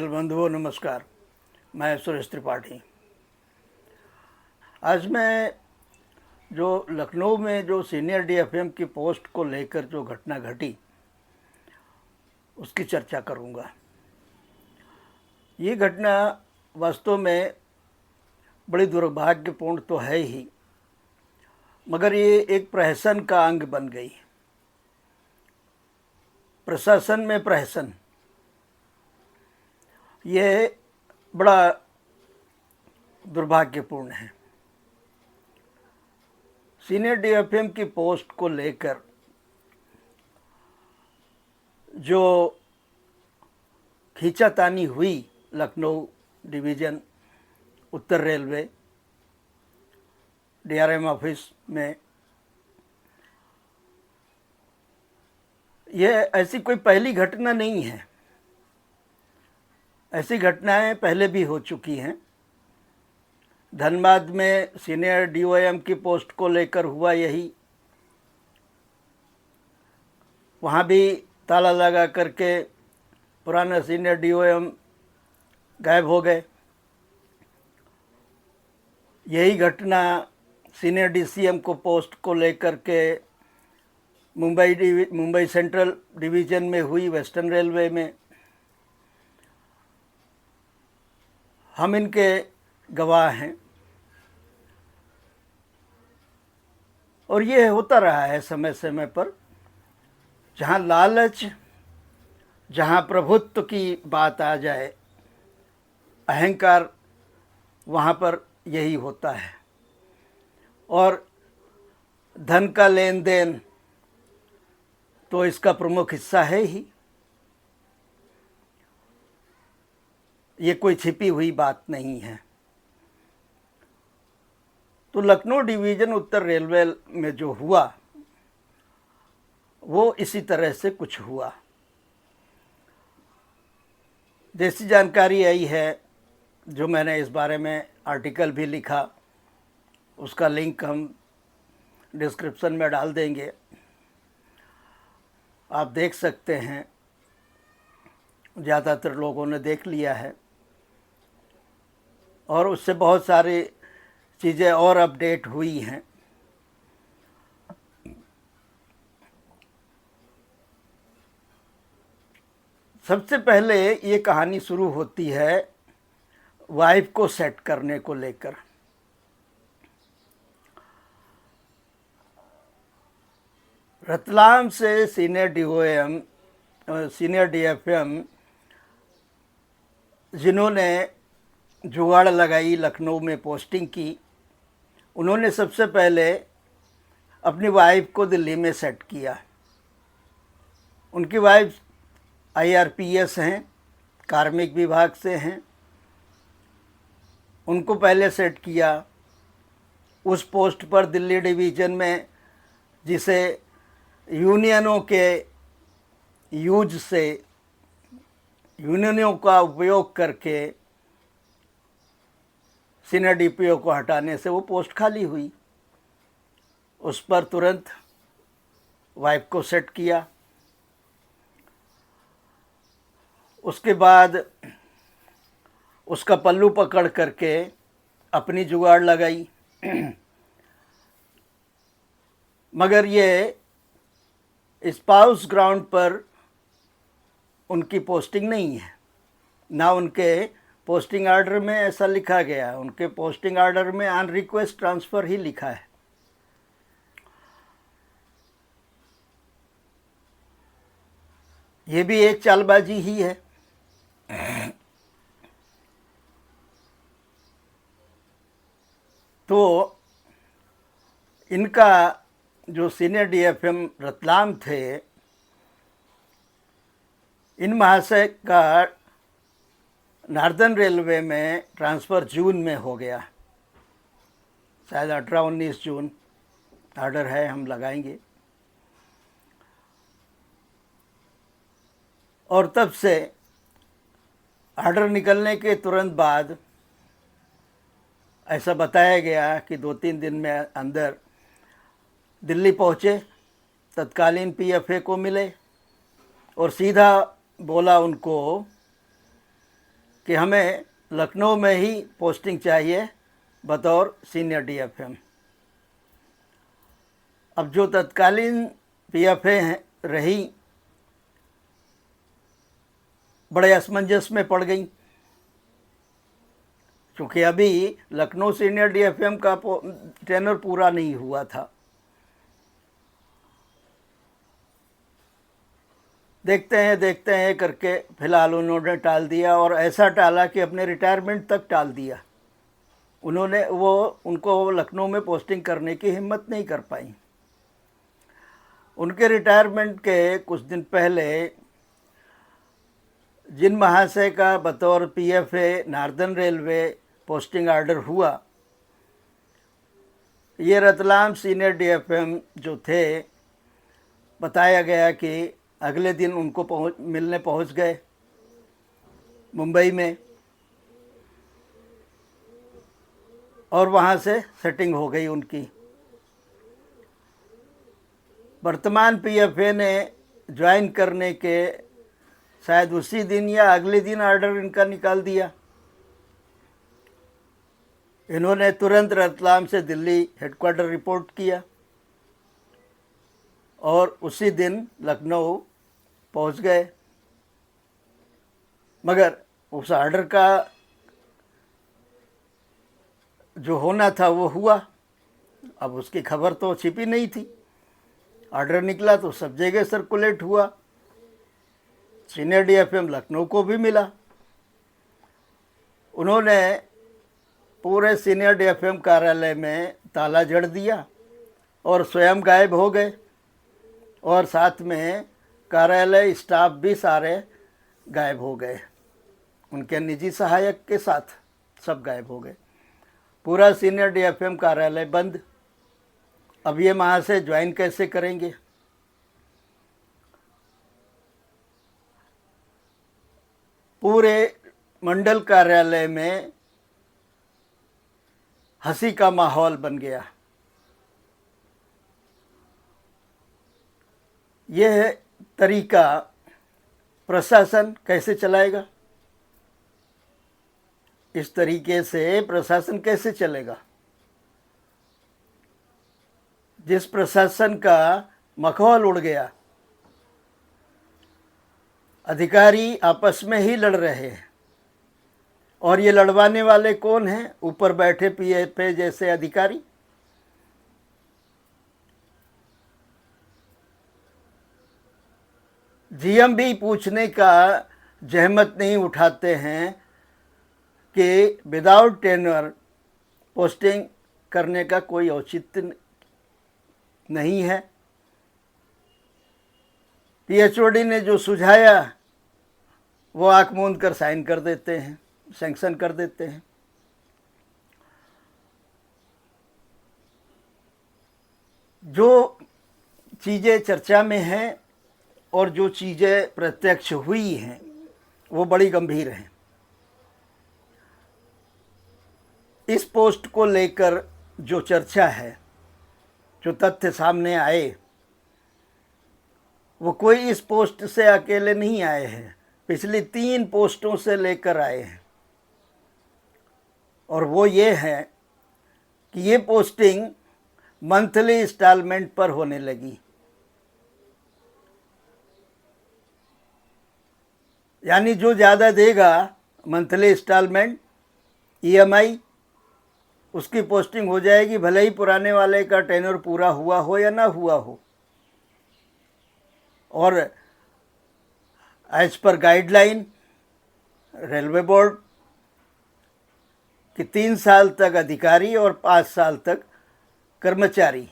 बंधुओं नमस्कार। मैं सुरेश त्रिपाठी। आज मैं जो लखनऊ में जो सीनियर डीएफएम की पोस्ट को लेकर जो घटना घटी उसकी चर्चा करूंगा। ये घटना वास्तव में बड़ी दुर्भाग्यपूर्ण तो है ही, मगर ये एक प्रहसन का अंग बन गई। प्रशासन में प्रहसन, यह बड़ा दुर्भाग्यपूर्ण है। सीनियर डीएफएम की पोस्ट को लेकर जो खींचातानी हुई लखनऊ डिवीज़न उत्तर रेलवे डीआरएम ऑफिस में, यह ऐसी कोई पहली घटना नहीं है। ऐसी घटनाएं पहले भी हो चुकी हैं। धनबाद में सीनियर डीओएम की पोस्ट को लेकर हुआ यही। वहाँ भी ताला लगा करके पुराना सीनियर डीओएम गायब हो गए। यही घटना सीनियर डीसीएम को पोस्ट को लेकर के मुंबई सेंट्रल डिवीज़न में हुई, वेस्टर्न रेलवे में। हम इनके गवाह हैं और ये होता रहा है समय समय पर। जहाँ लालच, जहाँ प्रभुत्व की बात आ जाए, अहंकार, वहाँ पर यही होता है। और धन का लेन देन तो इसका प्रमुख हिस्सा है ही। ये कोई छिपी हुई बात नहीं है। तो लखनऊ डिवीज़न उत्तर रेलवे में जो हुआ वो इसी तरह से कुछ हुआ। जैसी जानकारी आई है, जो मैंने इस बारे में आर्टिकल भी लिखा, उसका लिंक हम डिस्क्रिप्शन में डाल देंगे, आप देख सकते हैं। ज़्यादातर लोगों ने देख लिया है और उससे बहुत सारी चीज़ें और अपडेट हुई हैं। सबसे पहले ये कहानी शुरू होती है वाइफ को सेट करने को लेकर। रतलाम से सीनियर डीएफएम जिन्होंने जुगाड़ लगाई, लखनऊ में पोस्टिंग की, उन्होंने सबसे पहले अपनी वाइफ को दिल्ली में सेट किया। उनकी वाइफ आईआरपीएस हैं, कार्मिक विभाग से हैं। उनको पहले सेट किया उस पोस्ट पर दिल्ली डिवीज़न में, जिसे यूनियनों के यूज से, यूनियनों का उपयोग करके सीनियर डीपीओ को हटाने से वो पोस्ट खाली हुई। उस पर तुरंत वाइफ को सेट किया। उसके बाद उसका पल्लू पकड़ करके अपनी जुगाड़ लगाई। मगर ये स्पाउस ग्राउंड पर उनकी पोस्टिंग नहीं है, ना उनके पोस्टिंग ऑर्डर में ऐसा लिखा गया है। उनके पोस्टिंग ऑर्डर में ऑन रिक्वेस्ट ट्रांसफ़र ही लिखा है। ये भी एक चालबाजी ही है। तो इनका जो सीनियर डीएफएम रतलाम थे, इन महाशय का नार्दर्न रेलवे में ट्रांसफ़र जून में हो गया, शायद 18-19 जून। ऑर्डर है, हम लगाएंगे। और तब से ऑर्डर निकलने के तुरंत बाद ऐसा बताया गया कि 2-3 दिन में अंदर दिल्ली पहुँचे, तत्कालीन पीएफए को मिले और सीधा बोला उनको कि हमें लखनऊ में ही पोस्टिंग चाहिए बतौर सीनियर डीएफएम। अब जो तत्कालीन पीएफए रही बड़े असमंजस में पड़ गई, क्योंकि अभी लखनऊ सीनियर डीएफएम का टेनर पूरा नहीं हुआ था। देखते हैं करके फिलहाल उन्होंने टाल दिया, और ऐसा टाला कि अपने रिटायरमेंट तक टाल दिया। उनको लखनऊ में पोस्टिंग करने की हिम्मत नहीं कर पाई। उनके रिटायरमेंट के कुछ दिन पहले जिन महाशय का बतौर PFA northern railway posting order हुआ, ये रतलाम सीनियर डीएफएम जो थे, बताया गया कि अगले दिन उनको मिलने पहुंच गए मुंबई में, और वहाँ से सेटिंग हो गई उनकी। वर्तमान पीएफए ने ज्वाइन करने के शायद उसी दिन या अगले दिन ऑर्डर इनका निकाल दिया। इन्होंने तुरंत रतलाम से दिल्ली हेडक्वार्टर रिपोर्ट किया और उसी दिन लखनऊ पहुंच गए। मगर उस ऑर्डर का जो होना था वो हुआ। अब उसकी खबर तो छिपी नहीं थी। ऑर्डर निकला तो सब जगह सर्कुलेट हुआ। सीनियर डीएफएम लखनऊ को भी मिला। उन्होंने पूरे सीनियर डीएफएम कार्यालय में ताला जड़ दिया और स्वयं गायब हो गए, और साथ में कार्यालय स्टाफ भी सारे गायब हो गए। उनके निजी सहायक के साथ सब गायब हो गए। पूरा सीनियर डीएफएम कार्यालय बंद। अब ये महाशय ज्वाइन कैसे करेंगे? पूरे मंडल कार्यालय में हंसी का माहौल बन गया। यह तरीका प्रशासन कैसे चलाएगा? इस तरीके से प्रशासन कैसे चलेगा? जिस प्रशासन का मखौल उड़ गया, अधिकारी आपस में ही लड़ रहे हैं, और ये लड़वाने वाले कौन हैं? ऊपर बैठे पीएफए जैसे अधिकारी। जीएम भी पूछने का जहमत नहीं उठाते हैं कि विदाउट टेनर पोस्टिंग करने का कोई औचित्य नहीं है। पीएचओडी ने जो सुझाया वो आंख मूंद कर साइन कर देते हैं, सैंक्शन कर देते हैं। जो चीज़ें चर्चा में हैं और जो चीज़ें प्रत्यक्ष हुई हैं वो बड़ी गंभीर हैं। इस पोस्ट को लेकर जो चर्चा है, जो तथ्य सामने आए, वो कोई इस पोस्ट से अकेले नहीं आए हैं, पिछली 3 पोस्टों से लेकर आए हैं। और वो ये है कि ये पोस्टिंग मंथली इंस्टॉलमेंट पर होने लगी। यानी जो ज़्यादा देगा मंथली इंस्टॉलमेंट ईएमआई, उसकी पोस्टिंग हो जाएगी, भले ही पुराने वाले का टेन्योर पूरा हुआ हो या ना हुआ हो। और as per guideline railway board कि 3 साल तक अधिकारी और 5 साल तक कर्मचारी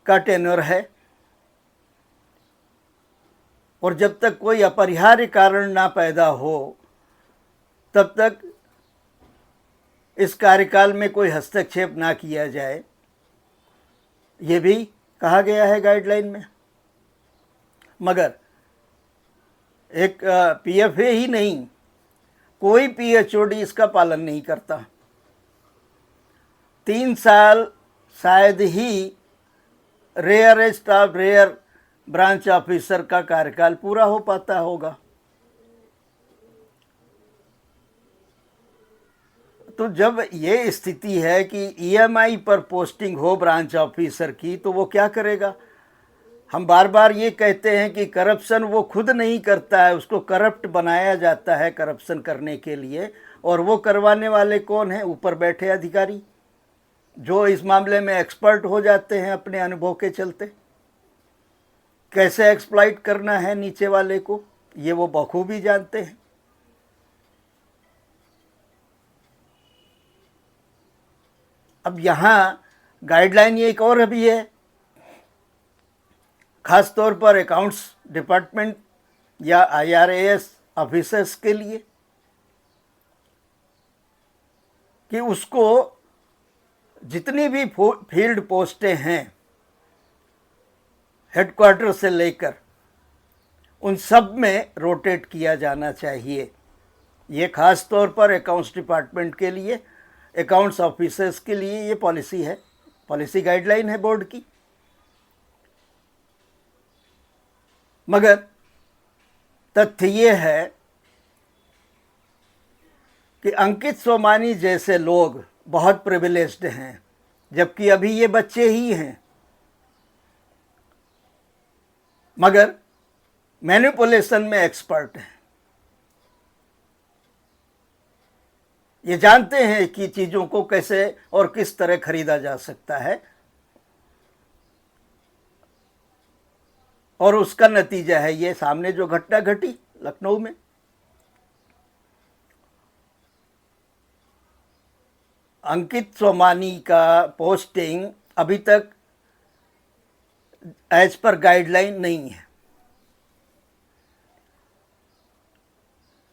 का टेन्योर है, और जब तक कोई अपरिहार्य कारण ना पैदा हो तब तक इस कार्यकाल में कोई हस्तक्षेप ना किया जाए, ये भी कहा गया है गाइडलाइन में। मगर एक पीएफए ही नहीं, कोई पीएचओडी इसका पालन नहीं करता। 3 साल शायद ही rarest of rare branch officer का कार्यकाल पूरा हो पाता होगा। तो जब ये स्थिति है कि ईएमआई पर पोस्टिंग हो ब्रांच ऑफिसर की, तो वो क्या करेगा? हम बार बार ये कहते हैं कि करप्शन वो खुद नहीं करता है, उसको करप्ट बनाया जाता है करप्शन करने के लिए। और वो करवाने वाले कौन हैं? ऊपर बैठे अधिकारी, जो इस मामले में एक्सपर्ट हो जाते हैं अपने अनुभव के चलते। कैसे एक्सप्लॉइट करना है नीचे वाले को, ये वो बखूबी जानते हैं। अब यहाँ गाइडलाइन ये एक और भी है, खास तौर पर अकाउंट्स डिपार्टमेंट या आईआरएस ऑफिसर्स के लिए, कि उसको जितनी भी फील्ड पोस्टें हैं हेडक्वार्टर से लेकर, उन सब में रोटेट किया जाना चाहिए। ये खास तौर पर अकाउंट्स डिपार्टमेंट के लिए, अकाउंट्स ऑफिसर्स के लिए ये पॉलिसी है, पॉलिसी गाइडलाइन है बोर्ड की। मगर तथ्य ये है कि अंकित सोमानी जैसे लोग बहुत प्रिविलेज्ड हैं, जबकि अभी ये बच्चे ही हैं, मगर मैनिपुलेशन में एक्सपर्ट हैं। ये जानते हैं कि चीज़ों को कैसे और किस तरह खरीदा जा सकता है, और उसका नतीजा है ये सामने जो घटना घटी लखनऊ में। अंकित सोमानी का पोस्टिंग अभी तक एज पर गाइडलाइन नहीं है।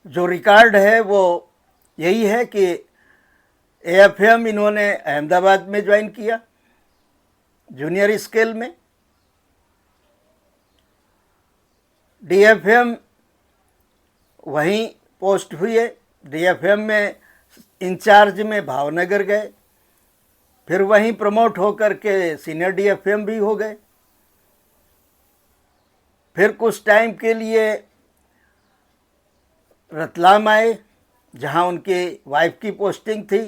जो रिकॉर्ड है वो यही है कि एएफएम इन्होंने अहमदाबाद में ज्वाइन किया जूनियर स्केल में, डीएफएम वहीं पोस्ट हुए, डीएफएम में इंचार्ज में भावनगर गए, फिर वहीं प्रमोट होकर के सीनियर डीएफएम भी हो गए, फिर कुछ टाइम के लिए रतलाम आए जहां उनके वाइफ की पोस्टिंग थी।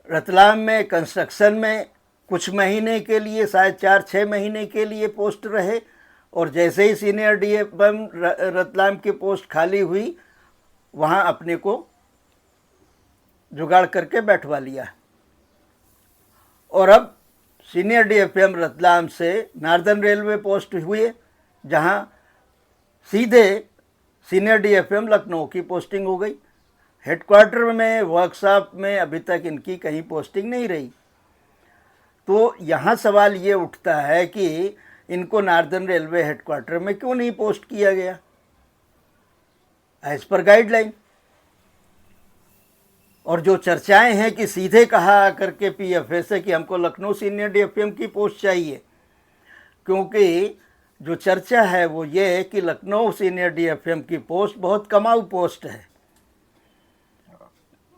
रतलाम में कंस्ट्रक्शन में कुछ महीने के लिए, शायद 4-6 महीने के लिए पोस्ट रहे, और जैसे ही सीनियर डीएफएम रतलाम की पोस्ट खाली हुई, वहाँ अपने को जुगाड़ करके बैठवा लिया। और अब सीनियर डीएफएम रतलाम से नार्दर्न रेलवे पोस्ट हुए, जहाँ सीधे सीनियर डीएफएम लखनऊ की पोस्टिंग हो गई। हेडक्वार्टर में, वर्कशॉप में अभी तक इनकी कहीं पोस्टिंग नहीं रही। तो यहाँ सवाल ये उठता है कि इनको नार्दर्न रेलवे हेडक्वार्टर में क्यों नहीं पोस्ट किया गया एज पर गाइडलाइन। और जो चर्चाएं हैं कि सीधे कहा करके पीएफए से कि हमको लखनऊ सीनियर डीएफएम की पोस्ट चाहिए, क्योंकि जो चर्चा है वो ये है कि लखनऊ सीनियर डीएफएम की पोस्ट बहुत कमाऊ पोस्ट है,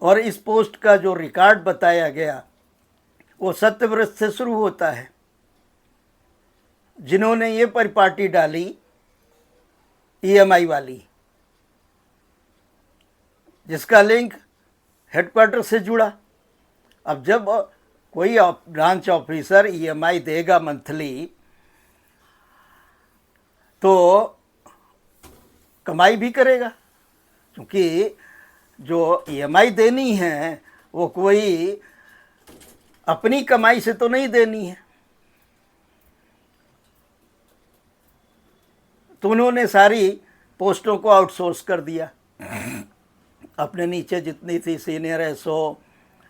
और इस पोस्ट का जो रिकॉर्ड बताया गया वो सत्यव्रत से शुरू होता है, जिन्होंने ये परिपाटी डाली ईएमआई वाली, जिसका लिंक हेडक्वार्टर से जुड़ा। अब जब कोई ब्रांच ऑफिसर ईएमआई देगा मंथली, तो कमाई भी करेगा, क्योंकि जो ईएमआई देनी है वो कोई अपनी कमाई से तो नहीं देनी है। तो उन्होंने सारी पोस्टों को आउटसोर्स कर दिया। अपने नीचे जितनी थी सीनियर एसओ,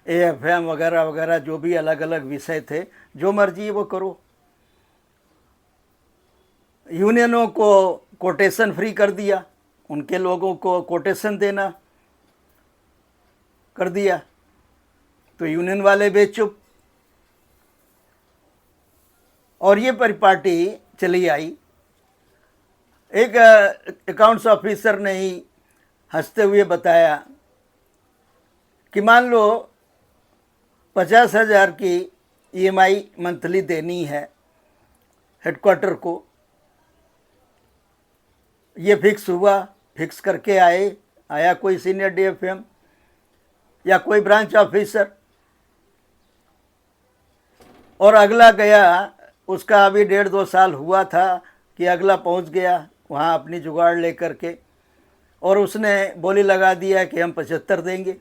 एएफएम वगैरह वगैरह, जो भी अलग अलग विषय थे, जो मर्जी वो करो। यूनियनों को कोटेशन फ्री कर दिया, उनके लोगों को कोटेशन देना कर दिया, तो यूनियन वाले बेचुप। और ये परिपाटी चली आई। एक अकाउंट्स ऑफिसर ने ही हंसते हुए बताया कि मान लो 50,000 की ईएमआई मंथली देनी है हेडक्वार्टर को, ये फिक्स हुआ, फिक्स करके आए आया कोई सीनियर डीएफएम या कोई ब्रांच ऑफिसर, और अगला गया, उसका अभी 1.5-2 साल हुआ था कि अगला पहुंच गया वहाँ अपनी जुगाड़ लेकर के, और उसने बोली लगा दिया कि हम 75 देंगे।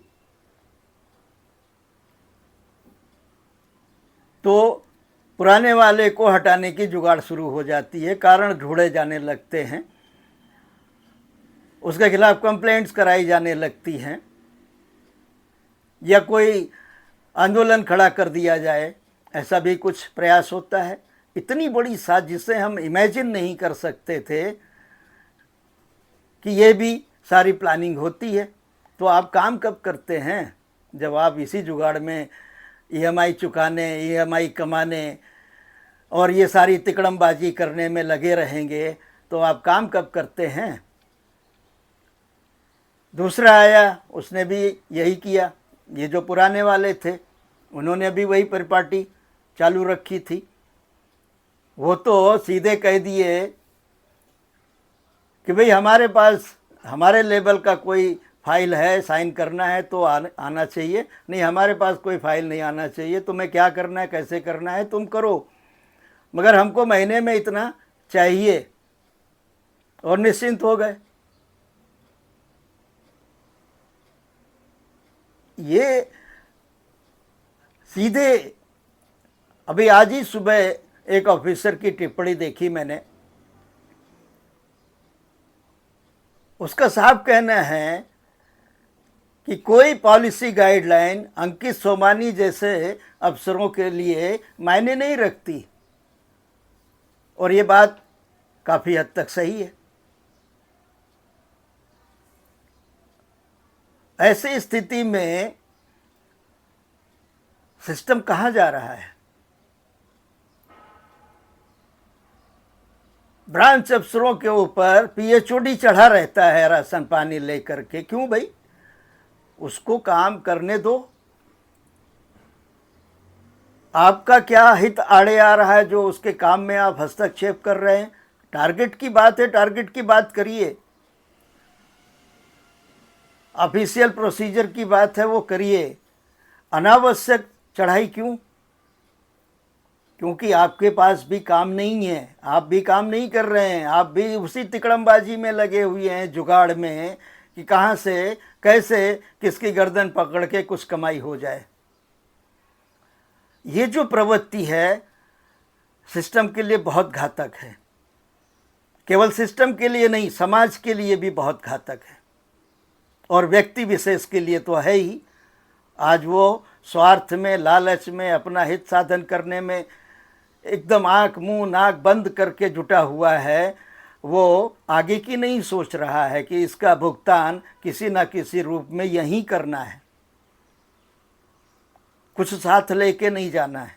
तो पुराने वाले को हटाने की जुगाड़ शुरू हो जाती है, कारण ढूंढे जाने लगते हैं, उसके खिलाफ कंप्लेंट्स कराई जाने लगती हैं, या कोई आंदोलन खड़ा कर दिया जाए, ऐसा भी कुछ प्रयास होता है। इतनी बड़ी साजिशें हम इमेजिन नहीं कर सकते थे कि ये भी सारी प्लानिंग होती है। तो आप काम कब करते हैं? जब आप इसी जुगाड़ में ईएमआई चुकाने, ईएमआई कमाने और ये सारी तिकड़मबाजी करने में लगे रहेंगे, तो आप काम कब करते हैं? दूसरा आया, उसने भी यही किया। ये जो पुराने वाले थे उन्होंने भी वही परिपाटी चालू रखी थी। वो तो सीधे कह दिए कि भाई हमारे पास हमारे लेवल का कोई फाइल है, साइन करना है तो आना चाहिए, नहीं हमारे पास कोई फाइल नहीं आना चाहिए, तुम्हें क्या करना है, कैसे करना है तुम करो, मगर हमको महीने में इतना चाहिए, और निश्चिंत हो गए। ये सीधे, अभी आज ही सुबह एक ऑफिसर की टिप्पणी देखी मैंने, उसका साफ कहना है कि कोई पॉलिसी गाइडलाइन अंकित सोमानी जैसे अफसरों के लिए मायने नहीं रखती, और ये बात काफ़ी हद तक सही है। ऐसी स्थिति में सिस्टम कहाँ जा रहा है? ब्रांच अफसरों के ऊपर पीएचओडी चढ़ा रहता है राशन पानी लेकर के। क्यों भाई? उसको काम करने दो। आपका क्या हित आड़े आ रहा है जो उसके काम में आप हस्तक्षेप कर रहे हैं? टारगेट की बात है, टारगेट की बात करिए। ऑफिशियल प्रोसीजर की बात है, वो करिए। अनावश्यक चढ़ाई क्यों? क्योंकि आपके पास भी काम नहीं है, आप भी काम नहीं कर रहे हैं, आप भी उसी तिकड़मबाजी में लगे हुए हैं, जुगाड़ में, कि कहाँ से कैसे किसकी गर्दन पकड़ के कुछ कमाई हो जाए। ये जो प्रवृत्ति है सिस्टम के लिए बहुत घातक है। केवल सिस्टम के लिए नहीं, समाज के लिए भी बहुत घातक है, और व्यक्ति विशेष के लिए तो है ही। आज वो स्वार्थ में, लालच में, अपना हित साधन करने में एकदम आँख मुंह नाक बंद करके जुटा हुआ है। वो आगे की नहीं सोच रहा है कि इसका भुगतान किसी न किसी रूप में यहीं करना है, कुछ साथ लेके नहीं जाना है।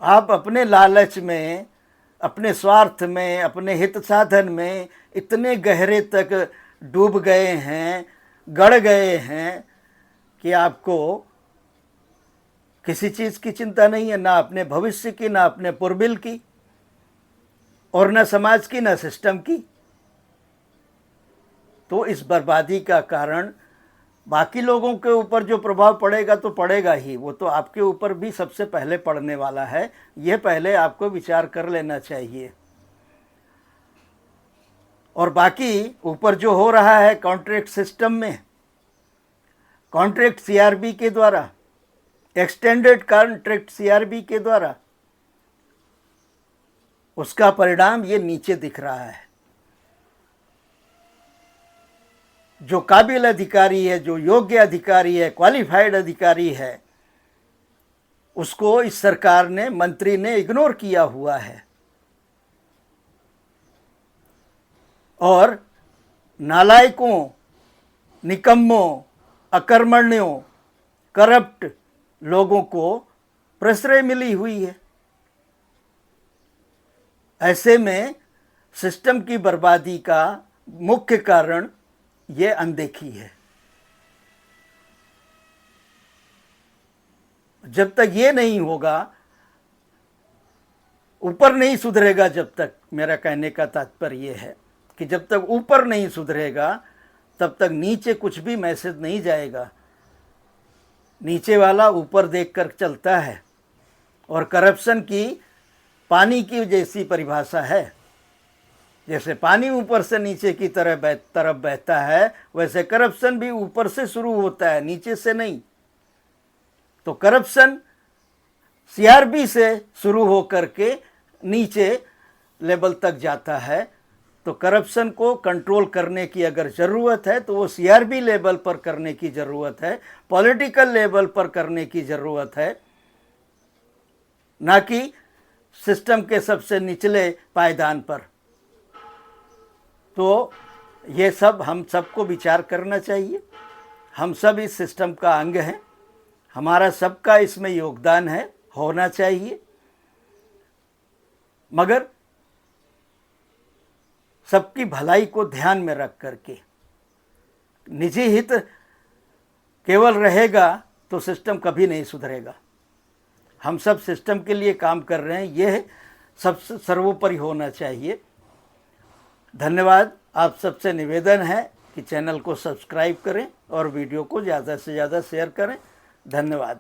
आप अपने लालच में, अपने स्वार्थ में, अपने हित साधन में इतने गहरे तक डूब गए हैं, गड़ गए हैं कि आपको किसी चीज़ की चिंता नहीं है, ना अपने भविष्य की, ना अपने पूर्बिल की, और ना समाज की, ना सिस्टम की। तो इस बर्बादी का कारण बाकी लोगों के ऊपर जो प्रभाव पड़ेगा तो पड़ेगा ही, वो तो आपके ऊपर भी सबसे पहले पड़ने वाला है। ये पहले आपको विचार कर लेना चाहिए। और बाकी ऊपर जो हो रहा है कॉन्ट्रैक्ट सिस्टम में, कॉन्ट्रैक्ट सीआरबी के द्वारा, एक्सटेंडेड कॉन्ट्रैक्ट सीआरबी के द्वारा, उसका परिणाम ये नीचे दिख रहा है। जो काबिल अधिकारी है, जो योग्य अधिकारी है, क्वालिफाइड अधिकारी है, उसको इस सरकार ने, मंत्री ने इग्नोर किया हुआ है। और नालायकों, निकम्मों, अकर्मण्यों, करप्ट लोगों को प्रश्रय मिली हुई है। ऐसे में सिस्टम की बर्बादी का मुख्य कारण ये अनदेखी है। जब तक ये नहीं होगा, ऊपर नहीं सुधरेगा जब तक, मेरा कहने का तात्पर्य ये है। कि जब तक ऊपर नहीं सुधरेगा तब तक नीचे कुछ भी मैसेज नहीं जाएगा। नीचे वाला ऊपर देखकर चलता है। और करप्शन की पानी की जैसी परिभाषा है। जैसे पानी ऊपर से नीचे की तरफ बहता है, वैसे करप्शन भी ऊपर से शुरू होता है, नीचे से नहीं। तो करप्शन सीआरबी से शुरू होकर के नीचे लेवल तक जाता है। तो करप्शन को कंट्रोल करने की अगर ज़रूरत है तो वो सीआरबी लेवल पर करने की ज़रूरत है, पॉलिटिकल लेवल पर करने की ज़रूरत है, ना कि सिस्टम के सबसे निचले पायदान पर। तो ये सब हम सबको विचार करना चाहिए। हम सब इस सिस्टम का अंग हैं, हमारा सबका इसमें योगदान है, होना चाहिए। मगर सबकी भलाई को ध्यान में रख करके, निजी हित केवल रहेगा तो सिस्टम कभी नहीं सुधरेगा। हम सब सिस्टम के लिए काम कर रहे हैं, यह सबसे सर्वोपरि होना चाहिए। धन्यवाद। आप सबसे निवेदन है कि चैनल को सब्सक्राइब करें और वीडियो को ज़्यादा से ज़्यादा शेयर करें। धन्यवाद।